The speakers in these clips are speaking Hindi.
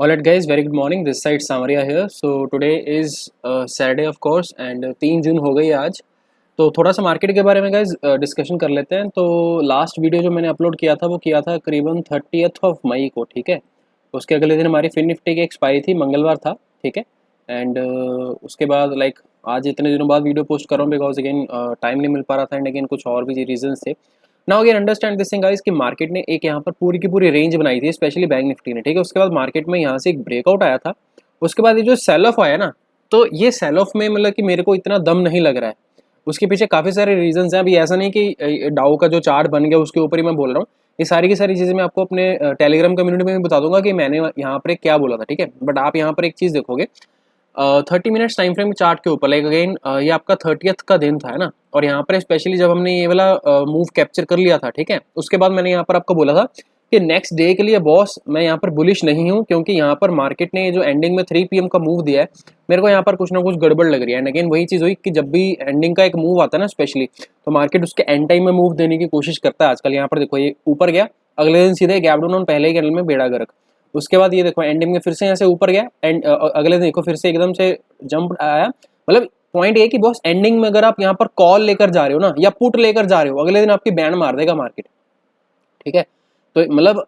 Alright guys, very good morning. This side Samaria here. So today is Saturday of course and 3 जून हो गई आज। तो थोड़ा सा मार्केट के बारे में गाइज डिस्कशन कर लेते हैं। तो लास्ट वीडियो जो मैंने अपलोड किया था वो किया था करीबन 30th ऑफ मई को, ठीक है। उसके अगले दिन हमारी फिन निफ्टी की एक्सपायरी थी, मंगलवार था, ठीक है। एंड उसके बाद लाइक आज इतने दिनों बाद वीडियो पोस्ट कर रहा हूँ बिकॉज अगेन टाइम नहीं मिल पा रहा था एंड अगेन कुछ और भी रीजन थे। Now again understand this thing guys कि मार्केट ने एक यहाँ पर पूरी की पूरी रेंज बनाई थी, स्पेशली बैंक निफ्टी ने, ठीक है। उसके बाद मार्केट में यहाँ से एक ब्रेकआउट आया था। उसके बाद ये जो सेल ऑफ आया ना, तो ये सेल ऑफ में मतलब कि मेरे को इतना दम नहीं लग रहा है। उसके पीछे काफ़ी सारे रीजंस हैं। अभी ऐसा नहीं कि डाउ का जो चार्ट बन गया उसके ऊपर ही मैं बोल रहा हूँ। ये सारी की सारी चीज़ें मैं आपको अपने टेलीग्राम कम्युनिटी में भी बता दूंगा कि मैंने यहाँ पर क्या बोला था, ठीक है। बट आप यहाँ पर एक चीज़ देखोगे 30 मिनट्स टाइम फ्रेम चार्ट के ऊपर, लाइक अगेन ये आपका 30th का दिन था, है ना। और यहाँ पर स्पेशली जब हमने ये वाला मूव कैप्चर कर लिया था, ठीक है, उसके बाद मैंने यहाँ पर आपको बोला था कि नेक्स्ट डे के लिए बॉस मैं यहाँ पर बुलिश नहीं हूँ, क्योंकि यहाँ पर मार्केट ने जो एंडिंग में 3 PM का मूव दिया है, मेरे को यहाँ पर कुछ ना कुछ गड़बड़ लग रही है। एंड अगेन वही चीज़ हुई कि जब भी एंडिंग का एक मूव आता है ना स्पेशली, तो मार्केट उसके एंड टाइम में मूव देने की कोशिश करता है। आजकल यहाँ पर देखो ये ऊपर गया, अगले दिन सीधे गैप डाउन, पहले ही कैंडल में बेड़ा गर्क। उसके बाद ये देखो एंडिंग में फिर से यहाँ से ऊपर गया एंड अगले दिन देखो फिर से एकदम से जंप आया। मतलब पॉइंट ये कि बॉस एंडिंग में अगर आप यहाँ पर कॉल लेकर जा रहे हो ना या पुट लेकर जा रहे हो, अगले दिन आपकी बैंड मार देगा मार्केट, ठीक है। तो मतलब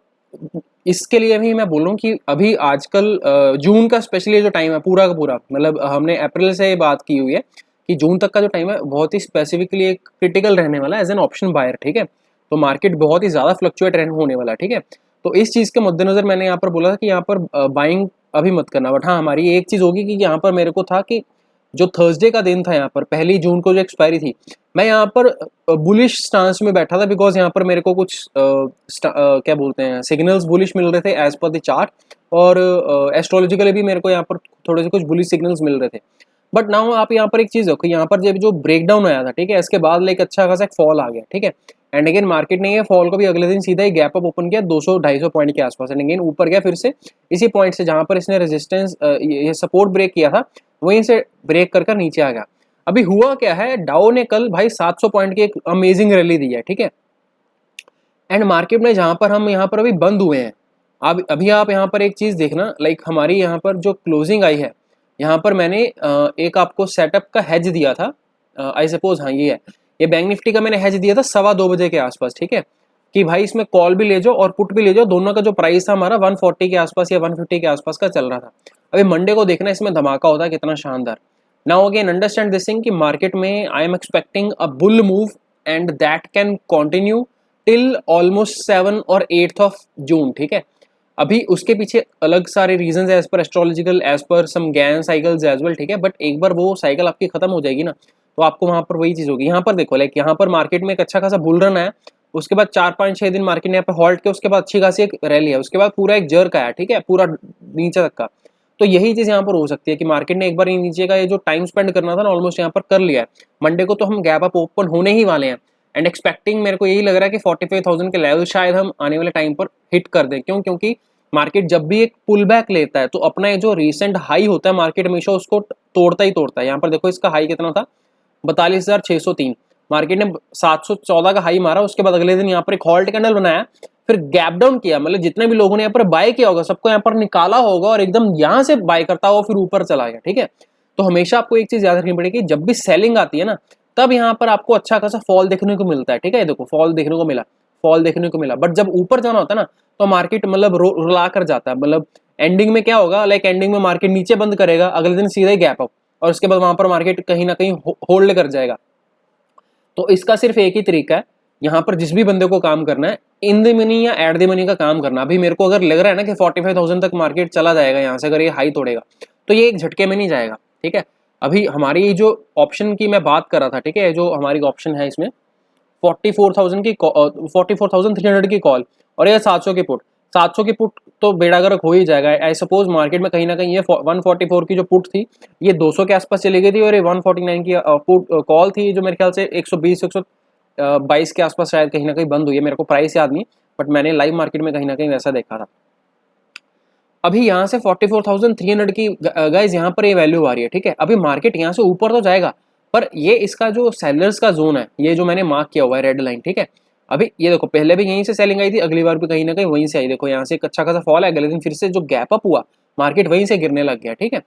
इसके लिए भी मैं बोल रहा हूँ कि अभी आजकल जून का स्पेशली जो टाइम है पूरा का पूरा, मतलब हमने अप्रैल से बात की हुई है कि जून तक का जो टाइम है बहुत ही स्पेसिफिकली क्रिटिकल रहने वाला है एज एन ऑप्शन बायर, ठीक है। तो मार्केट बहुत ही ज़्यादा फ्लक्चुएट होने वाला है, ठीक है। तो इस चीज़ के मद्देनजर मैंने यहाँ पर बोला था कि यहाँ पर बाइंग अभी मत करना। बट हाँ, हमारी एक चीज़ होगी कि यहाँ पर मेरे को था कि जो थर्सडे का दिन था यहाँ पर 1 जून को जो एक्सपायरी थी, मैं यहाँ पर बुलिश स्टांस में बैठा था बिकॉज यहाँ पर मेरे को कुछ क्या बोलते हैं सिग्नल्स बुलिश मिल रहे थे एज पर द चार्ट, और एस्ट्रोलॉजिकली भी मेरे को यहाँ पर थोड़े से कुछ बुलिश सिग्नल्स मिल रहे थे। बट नाउ आप यहाँ पर एक चीज़ देखो, यहाँ पर जब जो ब्रेकडाउन आया था, ठीक है, इसके बाद लाइक अच्छा खासा फॉल आ गया, ठीक है। एंड अगेन मार्केट ने ये फॉल को भी अगले दिन सीधा ही गैप अप ओपन किया 200-250 पॉइंट के आसपास, एंड अगेन ऊपर गया फिर से इसी पॉइंट से जहाँ पर इसने रेजिस्टेंस ये सपोर्ट ब्रेक किया था, वहीं से ब्रेक कर नीचे आ गया। अभी हुआ क्या है, डाउ ने कल भाई 700 पॉइंट की एक अमेजिंग रैली दी है, ठीक है। एंड मार्केट में जहाँ पर हम यहाँ पर अभी बंद हुए हैं, अब अभी आप यहाँ पर एक चीज़ देखना, लाइक हमारी यहाँ पर जो क्लोजिंग आई है, यहाँ पर मैंने एक आपको सेटअप का हैज दिया था, आई सपोज, हाँ ये है, ये बैंक निफ्टी का मैंने हैज दिया था 2:15 के आसपास, ठीक है, कि भाई इसमें कॉल भी ले जाओ और पुट भी ले जाओ, दोनों का जो प्राइस था हमारा 140 के आसपास या 150 के आसपास का चल रहा था। अभी मंडे को देखना इसमें धमाका होता है कितना शानदार। Now again understand this thing कि मार्केट में I am expecting a bull move and that can continue till almost 7 और 8 ऑफ जून, ठीक है। अभी उसके पीछे अलग सारे रीजंस है as per astrological, as per सम गैन साइकिल्स एज वेल, ठीक है। बट एक बार वो साइकिल आपकी खत्म हो जाएगी ना, तो आपको वहां पर वही चीज होगी। यहाँ पर देखो लाइक यहाँ पर मार्केट में एक अच्छा खासा बुल रन है, उसके बाद 4-5-6 दिन मार्केट ने यहाँ पर हॉल्ट किया, उसके बाद अच्छी खासी एक रैली है, उसके बाद पूरा एक जर्क आया, ठीक है, पूरा नीचे तक का। तो यही चीज यहाँ पर हो सकती है कि मार्केट ने एक बार नीचे का ये जो टाइम स्पेंड करना था ना ऑलमोस्ट यहाँ पर कर लिया है। मंडे को तो हम गैप अप ओपन होने ही वाले हैं एंड एक्सपेक्टिंग, मेरे को यही लग रहा है कि 45,000 के लेवल शायद हम आने वाले टाइम पर हिट कर दें। क्यों? क्योंकि मार्केट जब भी एक पुल बैक लेता है तो अपना ये जो रिसेंट हाई होता है मार्केट हमेशा उसको तोड़ता ही तोड़ता है। यहाँ पर देखो इसका हाई कितना था, 42,603। मार्केट ने 714 का हाई मारा, उसके बाद अगले दिन यहाँ पर एक हॉल्ट कैंडल बनाया, फिर गैप डाउन किया, मतलब जितने भी लोगों ने यहाँ पर बाय किया होगा सबको यहाँ पर निकाला होगा और एकदम यहाँ से बाय करता हुआ फिर ऊपर चला गया, ठीक है। तो हमेशा आपको एक चीज याद रखनी पड़ेगी, जब भी सेलिंग आती है ना तब यहाँ पर आपको अच्छा खासा फॉल देखने को मिलता है, ठीक है। देखो फॉल देखने को मिला, फॉल देखने को मिला, बट जब ऊपर जाना होता है ना तो मार्केट मतलब रुला कर जाता है। मतलब एंडिंग में क्या होगा, लाइक एंडिंग में मार्केट नीचे बंद करेगा, अगले दिन सीधा ही गैप अप, और उसके बाद वहां पर मार्केट कहीं ना कहीं होल्ड कर जाएगा। तो इसका सिर्फ एक ही तरीका है, यहाँ पर जिस भी बंदे को काम करना है इन द मनी या एट द मनी का काम करना। अभी मेरे को अगर लग रहा है ना कि 45,000 तक मार्केट चला जाएगा यहाँ से, अगर ये हाई तोड़ेगा तो ये एक झटके में नहीं जाएगा, ठीक है। अभी हमारी जो ऑप्शन की मैं बात कर रहा था, ठीक है, जो हमारी ऑप्शन है इसमें 44,000 की 44,300 की कॉल और ये 700 की पुट, 700 की पुट तो बेड़ा गर्क हो ही जाएगा। आई सपोज मार्केट में कहीं ना कहीं ये 144 की जो पुट थी ये 200 के आसपास चली गई थी, और ये 149 की पुट कॉल थी जो मेरे ख्याल से 120-122 के आसपास शायद कहीं ना कहीं बंद हुई है। मेरे को प्राइस याद नहीं, बट मैंने लाइव मार्केट में कहीं ना कहीं वैसा देखा था। अभी यहाँ से 44,300 की गाइज यहाँ पर ये वैल्यू आ रही है, ठीक है। अभी मार्केट यहाँ से ऊपर तो जाएगा, पर ये इसका जो सेलर्स का जोन है, ये जो मैंने मार्क किया हुआ है रेड लाइन, ठीक है, अभी ये देखो पहले भी यहीं से सेलिंग आई थी, अगली बार भी कहीं ना कहीं वहीं से आई। देखो यहाँ से एक अच्छा खासा फॉल है, अगले दिन फिर से जो गैप अप हुआ मार्केट वहीं से गिरने लग गया, ठीक है।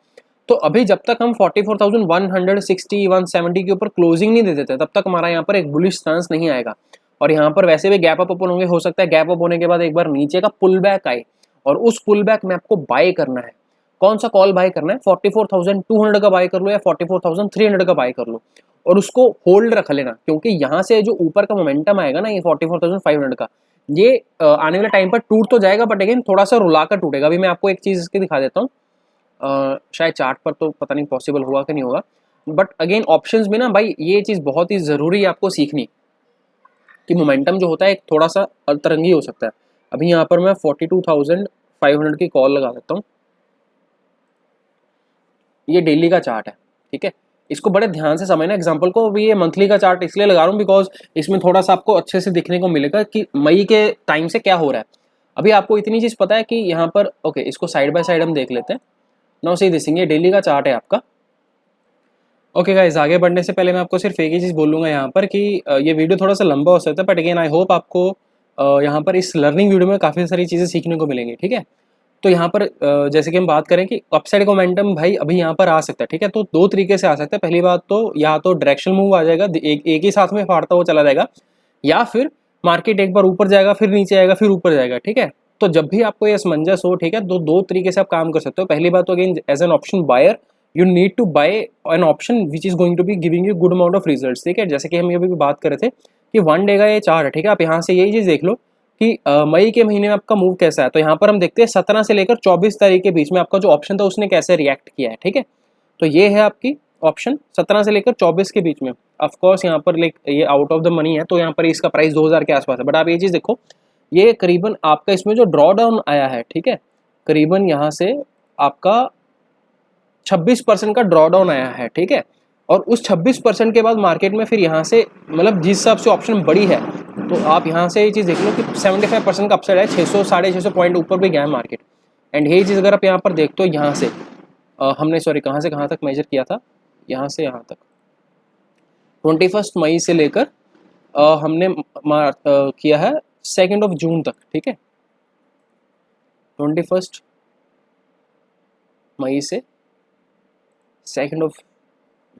तो अभी जब तक हम 44,160 170 के ऊपर क्लोजिंग नहीं दे देते तब तक हमारा यहाँ पर एक बुलिश स्टांस नहीं आएगा। और यहाँ पर वैसे भी गैप अप ओपन होंगे, हो सकता है गैप अप होने के बाद एक बार नीचे का पुल बैक आए, और उस पुल बैक में आपको बाय करना है। कौन सा कॉल बाय करना है? 44,200 का बाय कर लो या 44,300 का बाय कर लो, और उसको होल्ड रख लेना, क्योंकि यहाँ से जो ऊपर का मोमेंटम आएगा ना ये 44,500 का, ये आने वाले टाइम पर टूट तो जाएगा, बट अगेन थोड़ा सा रुलाकर टूटेगा। अभी मैं आपको एक चीज़ इसकी दिखा देता हूँ, शायद चार्ट पर तो पता नहीं पॉसिबल हुआ कि नहीं होगा, बट अगेन ऑप्शंस में ना भाई ये चीज़ बहुत ही ज़रूरी है आपको सीखनी, कि मोमेंटम जो होता है एक थोड़ा सा अतरंगी हो सकता है। अभी यहाँ पर मैं 42,500 की कॉल लगा देता हूँ, ये डेली का चार्ट है, ठीक है। इसको बड़े ध्यान से समझना एग्जांपल को। अभी ये मंथली का चार्ट इसलिए लगा रहा हूँ बिकॉज इसमें थोड़ा सा आपको अच्छे से दिखने को मिलेगा कि मई के टाइम से क्या हो रहा है। अभी आपको इतनी चीज़ पता है कि यहाँ पर ओके, इसको साइड बाय साइड हम देख लेते हैं। नाउ सी दिस, ये डेली का चार्ट है आपका। ओके गाइस, आगे बढ़ने से पहले मैं आपको सिर्फ एक ही चीज़ बोलूँगा यहाँ पर कि ये वीडियो थोड़ा सा लंबा हो सकता है, बट अगेन आई होप आपको यहाँ पर इस लर्निंग वीडियो में काफ़ी सारी चीज़ें सीखने को मिलेंगी, ठीक है। तो यहाँ पर जैसे कि हम बात करें कि अपसाइड का मोमेंटम भाई अभी यहाँ पर आ सकता है, ठीक है। तो दो तरीके से आ सकता है। पहली बात तो या तो डायरेक्शनल मूव आ जाएगा, एक ही साथ में फाड़ता हुआ चला जाएगा, या फिर मार्केट एक बार ऊपर जाएगा फिर नीचे आएगा फिर ऊपर जाएगा, ठीक है। तो जब भी आपको ये असमंजस हो, ठीक है, तो दो तरीके से आप काम कर सकते हो। पहली बात तो again as an option buyer you need to buy an option which is going to be giving you good amount of results, ठीक है। जैसे कि हम अभी भी बात कर रहे थे कि वन डे का ये चार्ट है, ठीक है। आप यहाँ से यही चीज़ देख लो कि मई के महीने में आपका मूव कैसा है। तो यहाँ पर हम देखते हैं 17 से लेकर 24 तारीख के बीच में आपका जो ऑप्शन था उसने कैसे रिएक्ट किया है, ठीक है। तो ये है आपकी ऑप्शन 17 से लेकर 24 के बीच में। ऑफ कोर्स यहाँ पर लाइक ये आउट ऑफ द मनी है, तो यहाँ पर इसका प्राइस 2000 के आसपास है। बट आप ये चीज़ देखो, ये करीबन आपका इसमें जो ड्रॉ डाउन आया है, ठीक है, करीबन यहाँ से आपका 26% का ड्रॉ डाउन आया है, ठीक है। और उस 26% के बाद मार्केट में फिर यहाँ से मतलब जिस हिसाब से ऑप्शन बड़ी है, तो आप यहाँ से ये चीज़ देख लो कि 75% का अपसाइड है, 600 650 पॉइंट ऊपर भी गया है मार्केट। एंड यही चीज़ अगर आप यहाँ पर देखते हो, यहाँ से हमने सॉरी कहाँ से कहाँ तक मेजर किया था, यहाँ से यहाँ तक 21 मई से लेकर हमने किया है 2 जून तक, ठीक है। 21 मई से 2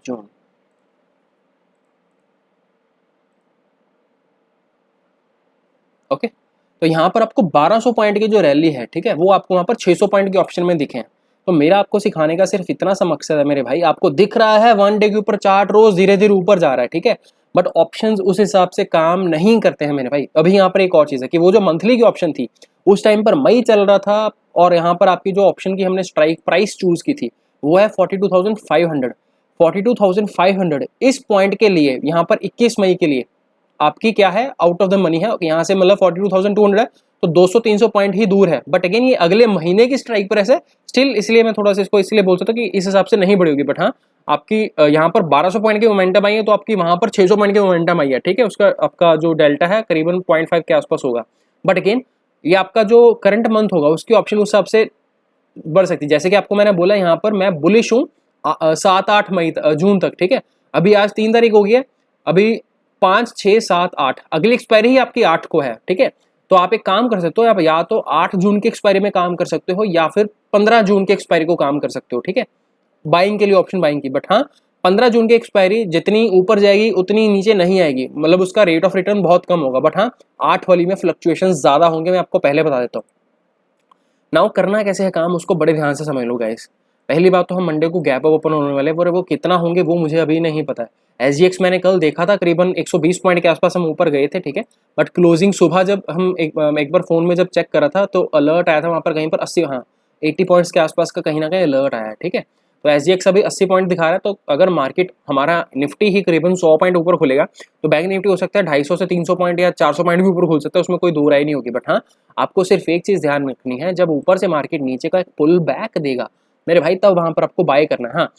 जून। ओके, तो यहाँ पर आपको 1200 पॉइंट की जो रैली है, ठीक है, वो आपको वहाँ पर 600 पॉइंट के ऑप्शन में दिखे हैं। तो मेरा आपको सिखाने का सिर्फ इतना सा मकसद है मेरे भाई, आपको दिख रहा है वन डे के ऊपर चार्ट रोज धीरे धीरे ऊपर जा रहा है, ठीक है, बट ऑप्शंस उस हिसाब से काम नहीं करते हैं मेरे भाई। अभी यहाँ पर एक और चीज़ है कि वो जो मंथली की ऑप्शन थी उस टाइम पर मई चल रहा था, और यहाँ पर आपकी जो ऑप्शन की हमने स्ट्राइक प्राइस चूज की थी वो है 42,500। 42,500 इस पॉइंट के लिए यहाँ पर 21 मई के लिए आपकी क्या है, आउट ऑफ द मनी है। यहाँ से मतलब 42,200 है, तो 200-300 पॉइंट ही दूर है। बट अगेन ये अगले महीने की स्ट्राइक प्राइस है स्टिल, इसलिए मैं थोड़ा सा इसको इसलिए बोल सकता हूँ कि इस हिसाब से नहीं बढ़ी होगी। बट हाँ, आपकी यहाँ पर 1200 पॉइंट की मोमेंटम आई है, तो आपकी वहाँ पर 600 पॉइंट की मोमेंटम आई है, ठीक है। उसका आपका जो डेल्टा है करीबन 0.5 के आसपास होगा। बट अगेन ये आपका जो करंट मंथ होगा उसकी ऑप्शन उस हिसाब से बढ़ सकती है। जैसे कि आपको मैंने बोला यहाँ पर मैं बुलिश हूँ 7-8 मई जून तक, ठीक है। अभी आज 3 तारीख हो गई है, अभी 5, 6, 7, 8 अगली एक्सपायरी ही आपकी 8 को है, ठीक है। तो आप एक काम कर सकते हो, आप या तो 8 जून की एक्सपायरी में काम कर सकते हो या फिर 15 जून की एक्सपायरी को काम कर सकते हो, ठीक है, बाइंग के लिए ऑप्शन बाइंग की। बट हाँ, 15 जून की एक्सपायरी जितनी ऊपर जाएगी उतनी नीचे नहीं आएगी, मतलब उसका रेट ऑफ रिटर्न बहुत कम होगा। बट हाँ, 8 वाली में फ्लक्चुएशन ज़्यादा होंगे, मैं आपको पहले बता देता हूँ। नाउ करना कैसे है काम, उसको बड़े ध्यान से समझ लो गाइस। पहली बात तो हम मंडे को गैप अप ओपन होने वाले, पर वो कितना होंगे वो मुझे अभी नहीं पता है। SGX मैंने कल देखा था करीबन 120 पॉइंट के आसपास हम ऊपर गए थे, ठीक है। बट क्लोजिंग सुबह जब हम एक बार फोन में जब चेक करा था तो अलर्ट आया था वहाँ पर कहीं पर 80 पॉइंट्स के आसपास का कहीं ना कहीं अलर्ट आया है, ठीक है। तो SGX अभी 80 पॉइंट दिखा रहा है, तो अगर मार्केट हमारा निफ्टी ही करीबन 100 पॉइंट ऊपर खुलेगा तो बैंक निफ्टी हो सकता है 250 से 300 पॉइंट या 400 पॉइंट भी ऊपर खुल सकता है, उसमें कोई दो राय नहीं होगी। बट हाँ, आपको सिर्फ एक चीज़ ध्यान रखनी है, जब ऊपर से मार्केट नीचे का एक पुल बैक देगा मेरे भाई, तब वहाँ पर आपको बाय करना है। हाँ,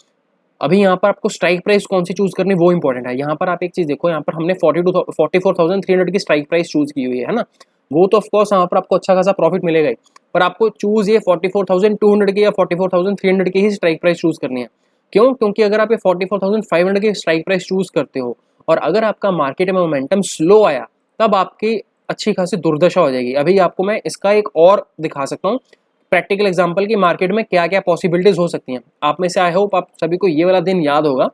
अभी यहाँ पर आपको स्ट्राइक प्राइस कौन सी चूज करनी वो इंपॉर्टेंट है। यहाँ पर आप एक चीज़ देखो, यहाँ पर हमने 44,300 की स्ट्राइक प्राइस चूज की हुई है ना, वो तो ऑफकोर्स यहाँ पर आपको अच्छा खासा प्रॉफिट मिलेगा ही, पर आपको चूज ये 44,200 की या 44,300 की ही स्ट्राइक प्राइस चूज करनी है। क्यों? क्योंकि अगर आप ये 44,500 की स्ट्राइक प्राइस चूज करते हो और अगर आपका मार्केट में मोमेंटम स्लो आया, तब आपकी अच्छी खासी दुर्दशा हो जाएगी। अभी आपको मैं इसका एक और दिखा सकता हूँ प्रैक्टिकल एग्जांपल की मार्केट में क्या क्या पॉसिबिलिटीज हो सकती हैं। आप में से आई होप आप सभी को ये वाला दिन याद होगा,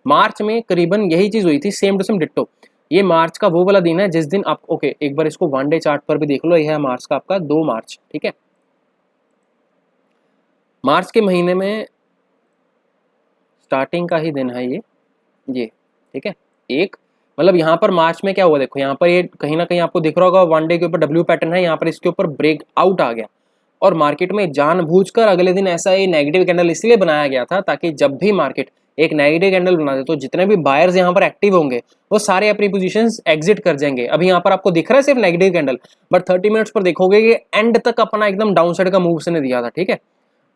मार्च में करीबन यही चीज हुई थी, सेम टू सेम डिट्टो। ये मार्च का वो वाला दिन है जिस दिन आप ओके एक बार इसको वन डे चार्ट पर भी देख लो, ये है मार्च का आपका 2 मार्च, ठीक है। मार्च के महीने में स्टार्टिंग का ही दिन है ये ठीक है। एक मतलब यहाँ पर मार्च में क्या हुआ देखो, यहाँ पर ये कहीं ना कहीं आपको दिख रहा होगा वन डे के ऊपर डब्ल्यू पैटर्न है, यहाँ पर इसके ऊपर ब्रेक आउट आ गया और मार्केट में जानबूझकर अगले दिन ऐसा ये नेगेटिव कैंडल इसलिए बनाया गया था ताकि जब भी मार्केट एक नेगेटिव कैंडल बना दे तो जितने भी बायर्स यहाँ पर एक्टिव होंगे वो सारे अपनी पोजीशंस एग्जिट कर जाएंगे। अभी यहाँ पर आपको दिख रहा है सिर्फ नेगेटिव कैंडल, बट 30 मिनट्स पर देखोगे कि एंड तक अपना एकदम डाउन साइड का मूव उसने दिया था, ठीक है।